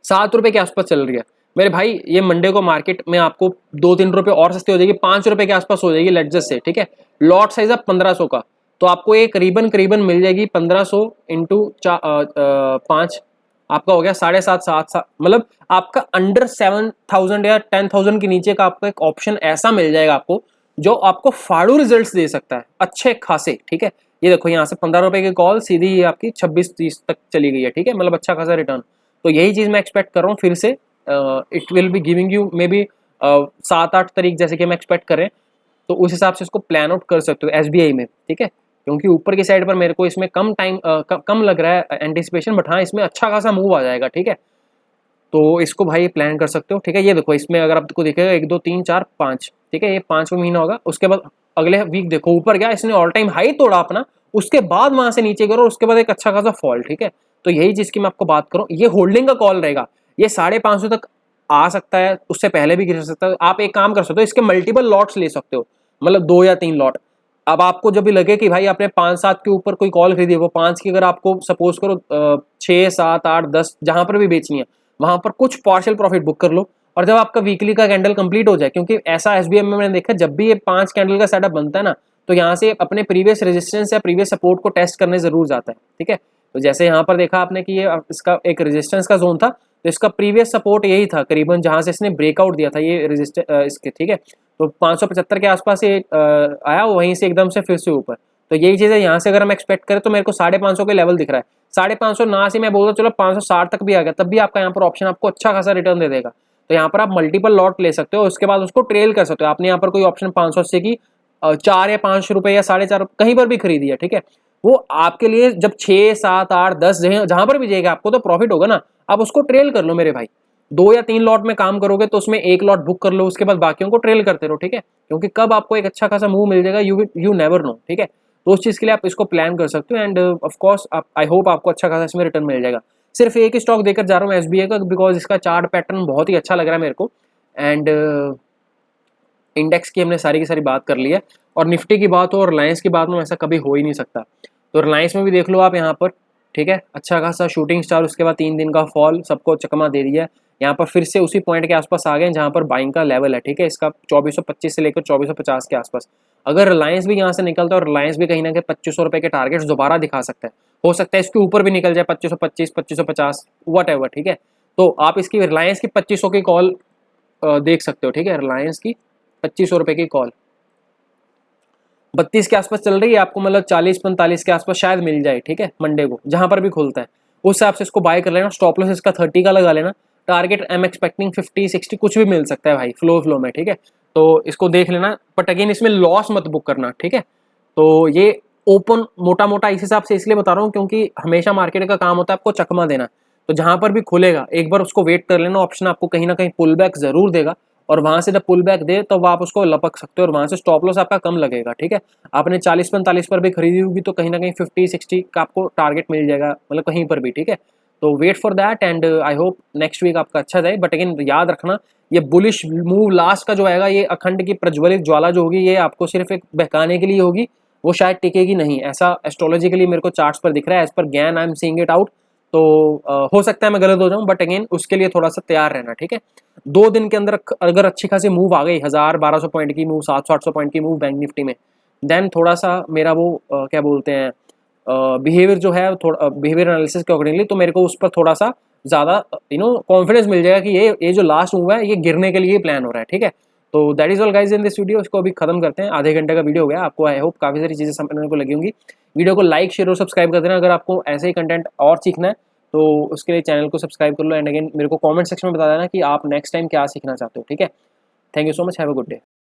7 रुपए के आसपास चल रही है मेरे भाई। ये मंडे को मार्केट में आपको 2-3 रुपए और सस्ती हो जाएगी, 5 रुपए के आसपास हो जाएगी लेट्स से, ठीक है। लॉट साइज अब 1500 का, तो आपको ये करीबन मिल जाएगी 1500 इंटू 5, आपका हो गया 7.5 मतलब आपका अंडर 7,000 या 10,000 के नीचे का आपका एक ऑप्शन ऐसा मिल जाएगा आपको, जो आपको फाड़ू रिजल्ट्स दे सकता है अच्छे खासे, ठीक है। ये देखो यहाँ से 15 रुपए की कॉल सीधी आपकी 26-30 तक चली गई है, ठीक है, मतलब अच्छा खासा रिटर्न। तो यही चीज मैं एक्सपेक्ट कर रहा हूँ फिर से। It will be giving you may be 7-8 तारीख जैसे कि हम एक्सपेक्ट करें, तो उस हिसाब से इसको प्लान आउट कर सकते हो एसबीआई में, ठीक है। क्योंकि ऊपर की साइड पर मेरे को इसमें कम टाइम कम लग रहा है एंटिसिपेशन, बट हाँ इसमें अच्छा खासा मूव आ जाएगा, ठीक है। तो इसको भाई प्लान कर सकते हो, ठीक है। ये देखो इसमें अगर आपको देखेगा 1, 2, 3, 4, 5, ठीक है, ये 5वां महीना होगा। उसके बाद अगले वीक देखो ऊपर गया, इसने ऑल टाइम हाई तोड़ा अपना, उसके बाद वहां से नीचे करो, उसके बाद एक अच्छा खासा फॉल, ठीक है। तो यही चीज की मैं आपको बात करूं, ये होल्डिंग का कॉल रहेगा, ये 550 तक आ सकता है, उससे पहले भी गिर सकता है। आप एक काम कर सकते हो, इसके मल्टीपल लॉट्स ले सकते हो, मतलब 2 या 3 लॉट। अब आपको जब भी लगे कि भाई आपने 5-7 के ऊपर कोई कॉल खरीदी है, वो 5 की अगर आपको सपोज करो 6, 7, 8, 10 जहां पर भी बेचनी है, वहां पर कुछ पार्शियल प्रॉफिट बुक कर लो। और जब आपका वीकली का कैंडल कंप्लीट हो जाए, क्योंकि ऐसा एसबीआई में मैंने देखा जब भी ये 5 कैंडल का सेटअप बनता है ना, तो यहाँ से अपने प्रीवियस रेजिस्टेंस या प्रीवियस सपोर्ट को टेस्ट करने जरूर जाता है, ठीक है। तो जैसे यहाँ पर देखा आपने कि ये इसका एक रेजिस्टेंस का जोन था, तो इसका प्रीवियस सपोर्ट यही था करीबन, जहां से इसने ब्रेकआउट दिया था ये रेजिस्टेंस इसके, ठीक है। तो 575 के आसपास ये आया, वहीं से एकदम से फिर से ऊपर। तो यही चीज है, यहाँ से अगर हम एक्सपेक्ट करें तो मेरे को 550 के लेवल दिख रहा है। 550 ना से मैं बोलता चलो 560 तक भी आ गया, तब भी आपका यहाँ पर ऑप्शन आपको अच्छा खासा रिटर्न दे देगा। तो यहाँ पर आप मल्टीपल लॉट ले सकते हो, उसके बाद उसको ट्रेल कर सकते हो। आपने यहाँ पर कोई ऑप्शन 580 की 4 या 5 रुपए या 4.5 कहीं पर भी खरीदी है, ठीक है, वो आपके लिए जब 6, 7, 8, 10 जहां पर भी जाएगा आपको तो प्रॉफिट होगा ना, आप उसको ट्रेल कर लो मेरे भाई। 2 या 3 लॉट में काम करोगे तो उसमें 1 लॉट बुक कर लो, उसके बाद बाकियों को ट्रेल करते रहो, ठीक है। क्योंकि कब आपको एक अच्छा खासा मूव मिल जाएगा यू नेवर नो, ठीक है। तो उस चीज़ के लिए आप इसको प्लान कर सकते हो। एंड ऑफ कोर्स आप, आई होप आपको अच्छा खासा इसमें रिटर्न मिल जाएगा। सिर्फ एक ही स्टॉक देकर जा रहा हूँ SBI का, बिकॉज इसका चार्ट पैटर्न बहुत ही अच्छा लग रहा है मेरे को। एंड इंडेक्स की हमने सारी की सारी बात कर ली है, और निफ्टी की बात हो और रिलायंस की बात में ऐसा कभी हो ही नहीं सकता। तो रिलायंस में भी देख लो आप यहाँ पर, ठीक है, अच्छा खासा शूटिंग स्टार, उसके बाद 3 दिन का फॉल सबको चकमा दे दिया है। यहाँ पर फिर से उसी पॉइंट के आसपास आ गए जहाँ पर बाइंग का लेवल है, ठीक है, इसका 2425 से लेकर 2450 के आसपास। अगर रिलायंस भी यहाँ से निकलता है और रिलायंस भी कहीं ना कहीं 2500 रुपये के टारगेट्स दोबारा दिखा सकता है, हो सकता है इसके ऊपर भी निकल जाए 2525, 2550, वट एवर, ठीक है। तो आप इसकी रिलायंस की 2500 की कॉल देख सकते हो, ठीक है, रिलायंस की 2500 रुपये की कॉल 32 के आसपास चल रही है, आपको मतलब 40-45 के आसपास शायद मिल जाए, ठीक है, मंडे को जहां पर भी खुलता है उस हिसाब से इसको बाय कर लेना। स्टॉप लॉस इसका 30 का लगा लेना, टारगेट आई एम एक्सपेक्टिंग 50-60 कुछ भी मिल सकता है भाई, फ्लो में, ठीक है। तो इसको देख लेना, बट अगेन इसमें लॉस मत बुक करना, ठीक है। तो ये ओपन मोटा मोटा इस हिसाब से इसलिए बता रहा हूँ क्योंकि हमेशा मार्केट का काम होता है आपको चकमा देना। तो जहां पर भी खुलेगा एक बार उसको वेट कर लेना, ऑप्शन आपको कहीं ना कहीं पुल बैक जरूर देगा, और वहां से जब पुल बैक दे तो आप उसको लपक सकते हो, और वहां से स्टॉप लॉस आपका कम लगेगा, ठीक है। आपने 40-45 पर भी खरीदी होगी तो कहीं ना कहीं 50-60 का आपको टारगेट मिल जाएगा, मतलब कहीं पर भी, ठीक है। तो wait for that, and I hope next week आपका अच्छा जाए। बट अगेन याद रखना, ये बुलिश मूव लास्ट का जो आएगा, ये अखंड की प्रज्वलित ज्वाला जो होगी, ये आपको सिर्फ एक बहकाने के लिए होगी, वो शायद टिकेगी नहीं, ऐसा एस्ट्रोलॉजिकली मेरे को चार्ट्स पर दिख रहा है, एज पर ज्ञान I am seeing it out. तो हो सकता है मैं गलत हो जाऊं, बट अगेन उसके लिए थोड़ा सा तैयार रहना, ठीक है। 2 दिन के अंदर अगर अच्छी खासी मूव आ गई, 1000-1200 पॉइंट की मूव, 700-800 पॉइंट की मूव बैंक निफ्टी में, देन थोड़ा सा मेरा वो क्या बोलते हैं बिहेवियर जो है, थोड़ा बिहेवियर एनालिसिस के अकॉर्डिंगली, तो मेरे को उस पर थोड़ा सा ज़्यादा कॉन्फिडेंस मिल जाएगा कि ये जो लास्ट मूव है ये गिरने के लिए प्लान हो रहा है, ठीक है। तो that is all guys in this video. इसको अभी खत्म करते हैं, आधे घंटे का वीडियो हो गया, आपको आई होप काफ़ी सारी चीज़ें समझने को लगी होंगी। वीडियो को लाइक, शेयर और सब्सक्राइब कर देना। अगर आपको ऐसे ही कंटेंट और सीखना है तो उसके लिए चैनल को सब्सक्राइब कर लो, एंड अगेन मेरे को कमेंट सेक्शन में बता देना कि आप नेक्स्ट टाइम क्या सीखना चाहते हो, ठीक है। Thank you so much, have a good day.